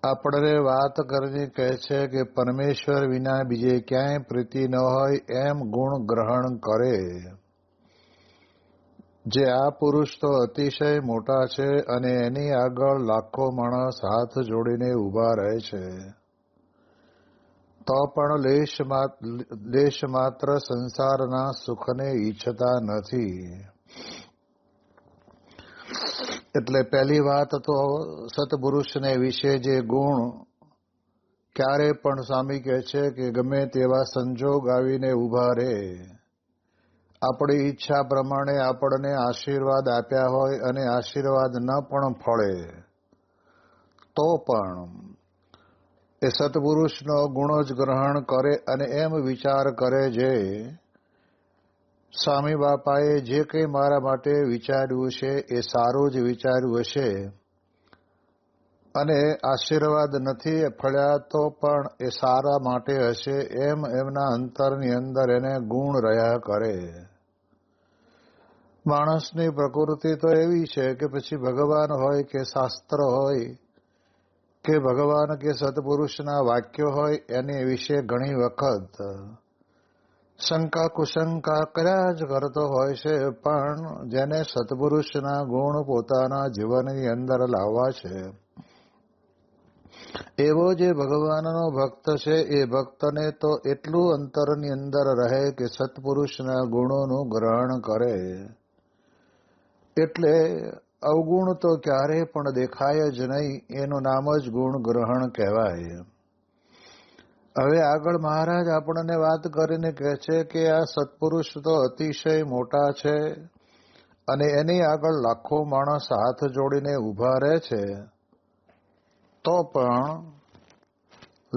આપણે વાત કરીને કહે છે કે પરમેશ્વર વિના બીજે ક્યાંય પ્રીતિ ન હોય એમ ગુણ ગ્રહણ કરે. જે આ પુરુષ તો અતિશય મોટા છે અને એની આગળ લાખો માણસ હાથ જોડીને ઊભા રહે છે, તો પણ લેશ માત્ર સંસારના સુખને ઈચ્છતા નથી. એટલે પહેલી વાત તો સત્પુરુષને વિશે જે ગુણ ક્યારે પણ સ્વામી કહે છે કે ગમે તેવા સંજોગ આવીને ઊભા રહે, આપણી ઈચ્છા પ્રમાણે આપણને આશીર્વાદ આપ્યા હોય અને આશીર્વાદ ન પણ ફળે તો પણ એ સત્પુરુષનો ગુણ જ ગ્રહણ કરે અને એમ વિચાર કરે જે સ્વામી બાપાએ જે કંઈ મારા માટે વિચાર્યું છે એ સારું જ વિચાર્યું હશે અને આશીર્વાદ નથી ફળ્યા તો પણ એ સારા માટે હશે એમ એમના અંતરની અંદર એને ગુણ રહ્યા કરે. માણસની પ્રકૃતિ તો એવી છે કે પછી ભગવાન હોય કે શાસ્ત્ર હોય કે ભગવાન કે સત્પુરુષના વાક્યો હોય એની વિશે ઘણી વખત શંકા કુશંકા કર્યા જ કરતો હોય છે, પણ જેને સત્પુરુષના ગુણ પોતાના જીવનની અંદર લાવવા છે એવો જે ભગવાનનો ભક્ત છે એ ભક્તને તો એટલું અંતરની અંદર રહે કે સત્પુરુષના ગુણોનું ગ્રહણ કરે. એટલે અવગુણ તો ક્યારેય પણ દેખાય જ નહીં, એનું નામ જ ગુણ ગ્રહણ કહેવાય. હવે આગળ મહારાજ આપણને વાત કરીને કહે છે કે આ સત્પુરુષ તો અતિશય મોટા છે અને એની આગળ લાખો માણસ હાથ જોડીને ઊભા રહે છે, તો પણ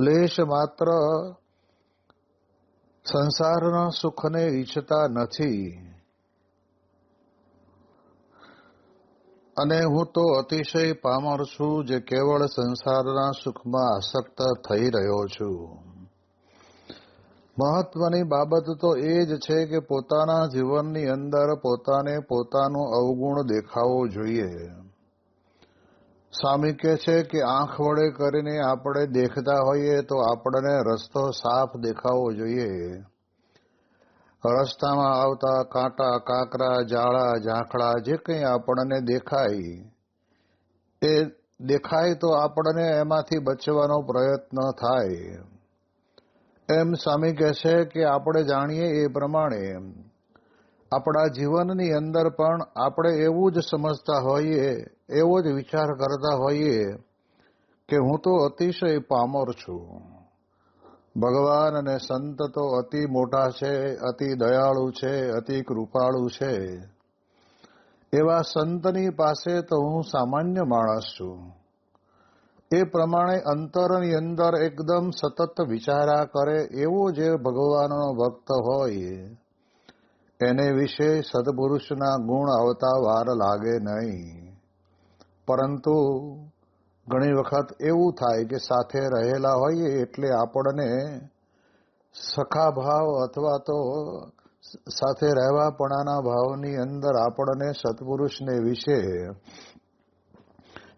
લેશ માત્ર સંસારના સુખને ઈચ્છતા નથી. અને હું તો અતિશય પામર છું જે કેવળ સંસારના સુખમાં આસક્ત થઈ રહ્યો છું. મહત્વની બાબત તો એ જ છે કે પોતાના જીવનની અંદર પોતાને પોતાનું અવગુણ દેખાવો જોઈએ. સ્વામી કહે છે કે આંખ વડે કરીને આપણે દેખતા હોઈએ તો આપણને રસ્તો સાફ દેખાવો જોઈએ. રસ્તામાં આવતા કાંટા કાંકરા જાળા ઝાંખડા જે કંઈ આપણને દેખાય તો આપણને એમાંથી બચવાનો પ્રયત્ન થાય. એમ સ્વામી કહે છે કે આપણે જાણીએ એ પ્રમાણે આપણા જીવનની અંદર પણ આપણે એવું જ સમજતા હોઈએ, એવો જ વિચાર કરતા હોઈએ કે હું તો અતિશય પામર છું. ભગવાન અને સંત તો અતિ મોટા છે, અતિ દયાળુ છે, અતિ કૃપાળુ છે. એવા સંતની પાસે તો હું સામાન્ય માણસ છું. એ પ્રમાણે અંતરની અંદર એકદમ સતત વિચારા કરે એવો જે ભગવાનનો ભક્ત હોય એને વિશે સત્પુરુષના ગુણ આવતા વાર લાગે નહીં. પરંતુ ઘણી વખત એવું થાય કે સાથે રહેલા હોઈએ એટલે આપણને સખા ભાવ અથવા તો સાથે રહેવાપણાના ભાવની અંદર આપણને સત્પુરુષને વિશે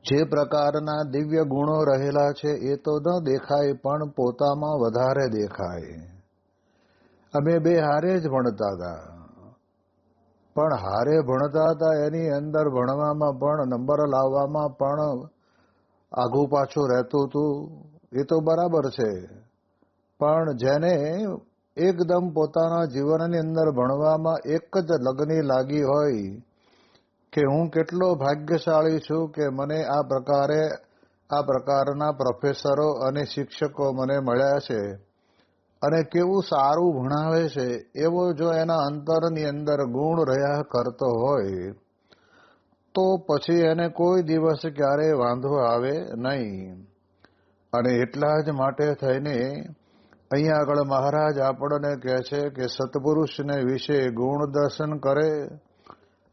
જે પ્રકારના દિવ્ય ગુણો રહેલા છે એ તો ન દેખાય પણ પોતામાં વધારે દેખાય. અમે બે હારે જ ભણતા હતા, પણ હારે ભણતા હતા એની અંદર ભણવામાં પણ નંબર લાવવામાં પણ આઘું પાછું રહેતું હતું, એ તો બરાબર છે. પણ જેને એકદમ પોતાના જીવનની અંદર ભણવામાં એક જ લગની લાગી હોય કે હું કેટલો ભાગ્યશાળી છું કે મને આ પ્રકારના પ્રોફેસરો અને શિક્ષકો મને મળ્યા છે અને કેવું સારું ભણાવે છે, એવો જો એના અંતરની અંદર ગુણ રહ્યા કરતો હોય તો પછી એને કોઈ દિવસ ક્યારેય વાંધો આવે નહીં. અને એટલા જ માટે થઈને અહીંયા આગળ મહારાજ આપણને કહે છે કે સત્પુરુષને વિશે ગુણ દર્શન કરે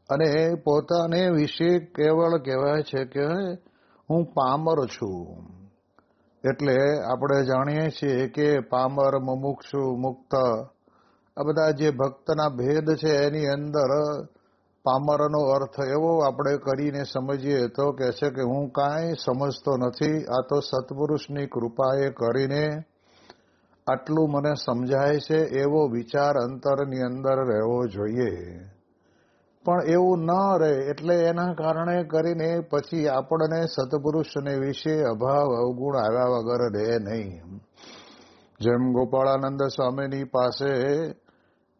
અને પોતાને વિશે કેવળ કહેવાય છે કે હું પામર છું. એટલે આપણે જાણીએ છીએ કે પામર, મુમુક્ષુ, મુક્ત આ બધા જે ભક્તના ભેદ છે એની અંદર પામરનો અર્થ એવો આપણે કરીને સમજીએ તો કહે છે કે હું કાંઈ સમજતો નથી, આ તો સત્પુરુષની કૃપાએ કરીને આટલું મને સમજાય છે, એવો વિચાર અંતરની અંદર રહેવો જોઈએ. પણ એવું ન રહે એટલે એના કારણે કરીને પછી આપણને સત્પુરુષને વિશે અભાવ અવગુણ આવ્યા વગર રહે નહીં. જેમ ગોપાળાનંદ સ્વામીની પાસે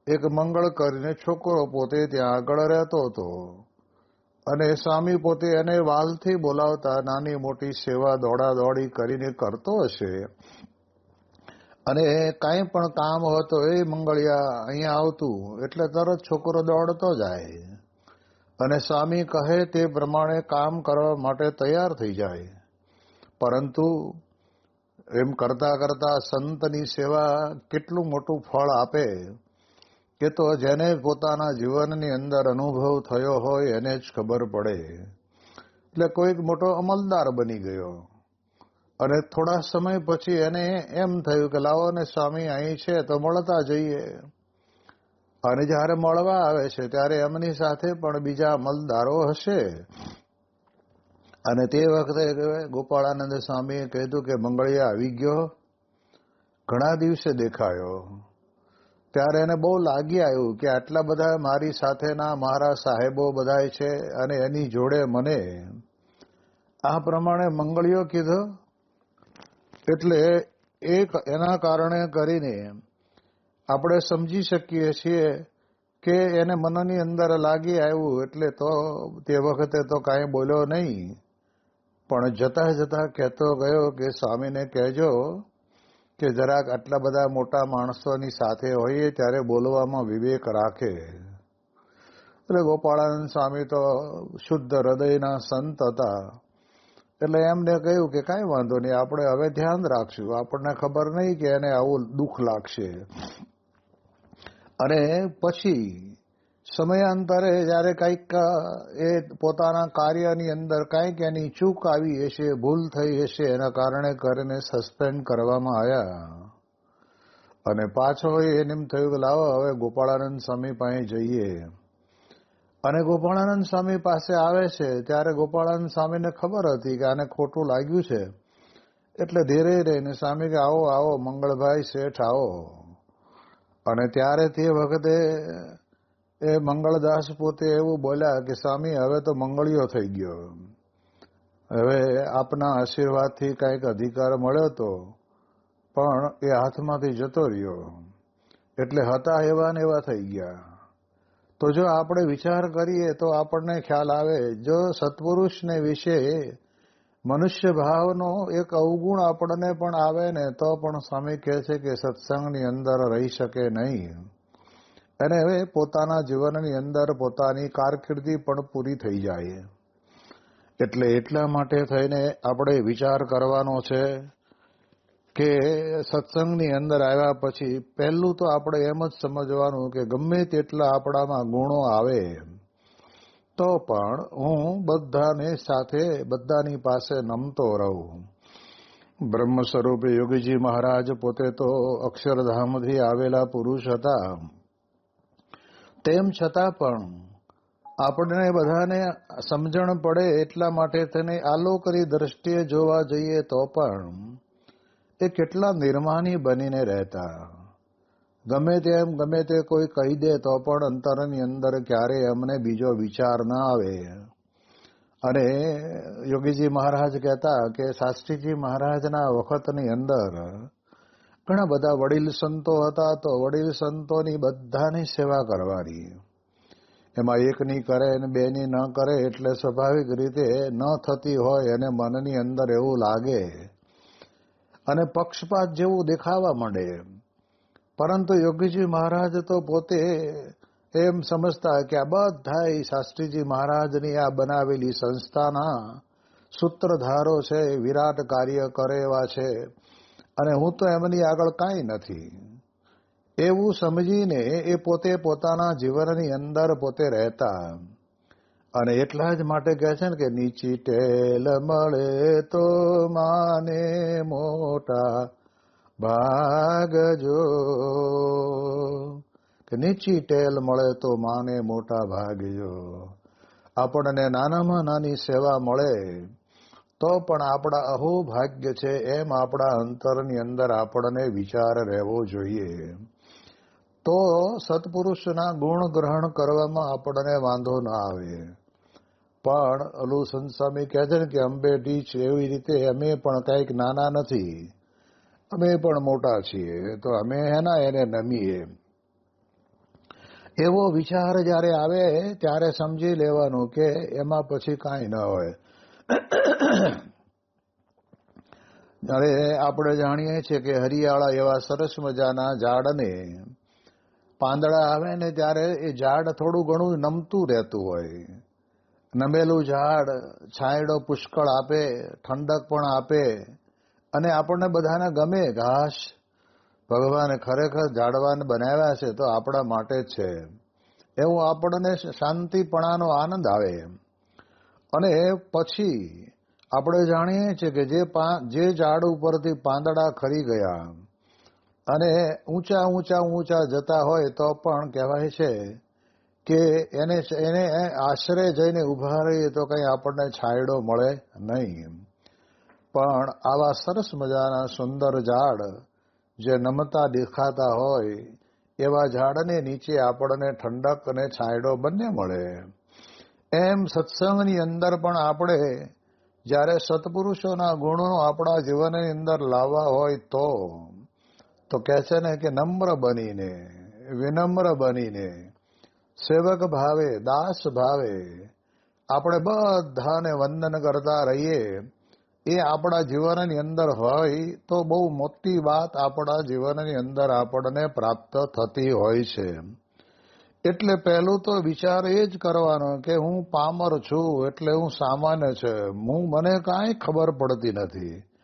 એક મંગળ કરીને છોકરો પોતે ત્યાં આગળ રહેતો હતો અને સ્વામી પોતે એને વાલથી બોલાવતા, નાની મોટી સેવા દોડાદોડી કરીને કરતો હશે અને કાંઈ પણ કામ હતો એ મંગળિયા અહીંયા આવતું એટલે તરત છોકરો દોડતો જાય અને સ્વામી કહે તે પ્રમાણે કામ કરવા માટે તૈયાર થઈ જાય. પરંતુ એમ કરતા કરતા સંતની સેવા કેટલું મોટું ફળ આપે કે તો જેને પોતાના જીવનની અંદર અનુભવ થયો હોય એને જ ખબર પડે. એટલે કોઈક મોટો અમલદાર બની ગયો અને થોડા સમય પછી એને એમ થયું કે લાવો ને સ્વામી અહીં છે તો મળતા જઈએ. અને જ્યારે મળવા આવે છે ત્યારે એમની સાથે પણ બીજા અમલદારો હશે. અને તે વખતે ગોપાળાનંદ સ્વામીએ કીધું કે મંગળિયા આવી ગયો, ઘણા દિવસે દેખાયો. ત્યારે એને બહુ લાગી આવ્યું કે આટલા બધા મારી સાથેના મારા સાહેબો બધાય છે અને એની જોડે મને આ પ્રમાણે મંગળિયો કીધો. એટલે એના કારણે કરીને આપણે સમજી શકીએ છીએ કે એને મનની અંદર લાગી આવ્યું એટલે તો તે વખતે તો કાંઈ બોલ્યો નહીં, પણ જતા જતા કહેતો ગયો કે સ્વામીને કહેજો કે જરાક આટલા બધા મોટા માણસોની સાથે હોઈએ ત્યારે બોલવામાં વિવેક રાખે. એટલે ગોપાળાનંદ સ્વામી તો શુદ્ધ હૃદયના સંત હતા એટલે એમને કહ્યું કે કાંઈ વાંધો નહીં, આપણે હવે ધ્યાન રાખશું, આપણને ખબર નહીં કે એને આવું દુઃખ લાગશે. અને પછી સમયાંતરે જ્યારે કંઈક એ પોતાના કાર્યની અંદર કંઈક એની ચૂક આવી હશે, ભૂલ થઈ હશે, એના કારણે કરીને સસ્પેન્ડ કરવામાં આવ્યા. અને પાછો એને એમ થયું કે લાવો હવે ગોપાળાનંદ સ્વામી પાસે જઈએ. અને ગોપાળાનંદ સ્વામી પાસે આવે છે ત્યારે ગોપાળાનંદ સ્વામીને ખબર હતી કે આને ખોટું લાગ્યું છે. એટલે ધીરે રહીને સ્વામી કે આવો આવો મંગળભાઈ શેઠ આવો. અને ત્યારે તે વખતે એ મંગળદાસ પોતે એવું બોલ્યા કે સ્વામી હવે તો મંગળિયો થઈ ગયો, હવે આપના આશીર્વાદથી કંઈક અધિકાર મળ્યો તો પણ એ હાથમાંથી જતો રહ્યો, એટલે હતા એવા ને એવા થઈ ગયા. તો જો આપણે વિચાર કરીએ તો આપણને ખ્યાલ આવે, જો સત્પુરુષને વિશે મનુષ્ય ભાવનો એક અવગુણ આપણને પણ આવે ને તો પણ સ્વામી કહે છે કે સત્સંગની અંદર રહી શકે નહીં. અને હવે પોતાના જીવનની અંદર પોતાની કારકિર્દી પણ પૂરી થઈ જાય. એટલે એટલા માટે થઈને આપણે વિચાર કરવાનો છે કે સત્સંગની અંદર આવ્યા પછી પહેલું તો આપણે એમ જ સમજવાનું કે ગમે તેટલા આપણામાં ગુણો આવે તો પણ હું બધાને સાથે બધાની પાસે નમતો રહું. બ્રહ્મ સ્વરૂપે યોગીજી મહારાજ પોતે તો અક્ષરધામથી આવેલા પુરુષ હતા, તેમ છતાં પણ આપણને બધાને સમજણ પડે એટલા માટે તેને આલોકની દ્રષ્ટિએ જોવા જઈએ તો પણ એ કેટલા નિર્માની બનીને રહેતા. ગમે તે કોઈ કહી દે તો પણ અંતરની અંદર ક્યારેય અમને બીજો વિચાર ના આવે. અને યોગીજી મહારાજ કહેતા કે શાસ્ત્રીજી મહારાજના વખતની અંદર ઘણા બધા વડીલ સંતો હતા, તો વડીલ સંતોની બધાની સેવા કરવાની. એમાં એકની કરે અને બેની ન કરે એટલે સ્વાભાવિક રીતે ન થતી હોય અને મનની અંદર એવું લાગે અને પક્ષપાત જેવું દેખાવા માંડે. પરંતુ યોગીજી મહારાજ તો પોતે એમ સમજતા કે આ બધા શાસ્ત્રીજી મહારાજની આ બનાવેલી સંસ્થાના સૂત્રધારો છે, વિરાટ કાર્ય કરે એવા છે અને હું તો એમની આગળ કાંઈ નથી, એવું સમજીને એ પોતે પોતાના જીવનની અંદર પોતે રહેતા. અને એટલા જ માટે કહે છે ને કે નીચી ટેલ મળે તો માને મોટા ભાગજો, કે નીચી ટેલ મળે તો માને મોટા ભાગ્યો. આપણને નાનામાં નાની સેવા મળે તો પણ આપણા અહો ભાગ્ય છે એમ આપણા અંતરની અંદર આપણને વિચાર રહેવો જોઈએ. તો સત્પુરુષના ગુણ ગ્રહણ કરવામાં આપણને વાંધો ના આવે. પણ ઓલું સંત સ્વામી કહે છે ને કે અંબે ટીચ, એવી રીતે અમે પણ કંઈક નાના નથી, અમે પણ મોટા છીએ, તો અમે એને નમીએ. એવો વિચાર જ્યારે આવે ત્યારે સમજી લેવાનું કે એમાં પછી કાંઈ ન હોય. જ્યારે આપણે જાણીએ છીએ કે હરિયાળા એવા સરસ મજાના ઝાડને પાંદડા આવે ને ત્યારે એ ઝાડ થોડું ઘણું નમતું રહેતું હોય. નમેલું ઝાડ છાંયડો પુષ્કળ આપે, ઠંડક પણ આપે, અને આપણને બધાને ગમે. ઘાસ ભગવાને ખરેખર ઝાડવાને બનાવ્યા છે તો આપણા માટે જ છે, એવું આપણને શાંતિપણાનો આનંદ આવે. અને પછી આપણે જાણીએ છીએ કે જે ઝાડ ઉપરથી પાંદડા ખરી ગયા અને ઊંચા ઊંચા ઊંચા જતા હોય તો પણ કહેવાય છે કે એને આશરે જઈને ઉભા રહીએ તો કંઈ આપણને છાંયડો મળે નહીં. પણ આવા સરસ મજાના સુંદર ઝાડ જે નમતા દેખાતા હોય એવા ઝાડને નીચે આપણને ઠંડક અને છાંયડો બંને મળે. એમ સત્સંગની અંદર પણ આપણે જ્યારે સત્પુરુષોના ગુણો આપણા જીવનની અંદર લાવવા હોય તો કહે છે ને કે નમ્ર બનીને, વિનમ્ર બનીને, સેવક ભાવે, દાસ ભાવે આપણે બધાને વંદન કરતા રહીએ. એ આપણા જીવનની અંદર હોય તો બહુ મોટી વાત આપણા જીવનની અંદર આપણને પ્રાપ્ત થતી હોય છે. એટલે પહેલું તો વિચાર એ જ કરવાનો કે હું પામર છું, એટલે હું સામાન્ય છે, મને કાંઈ ખબર પડતી નથી.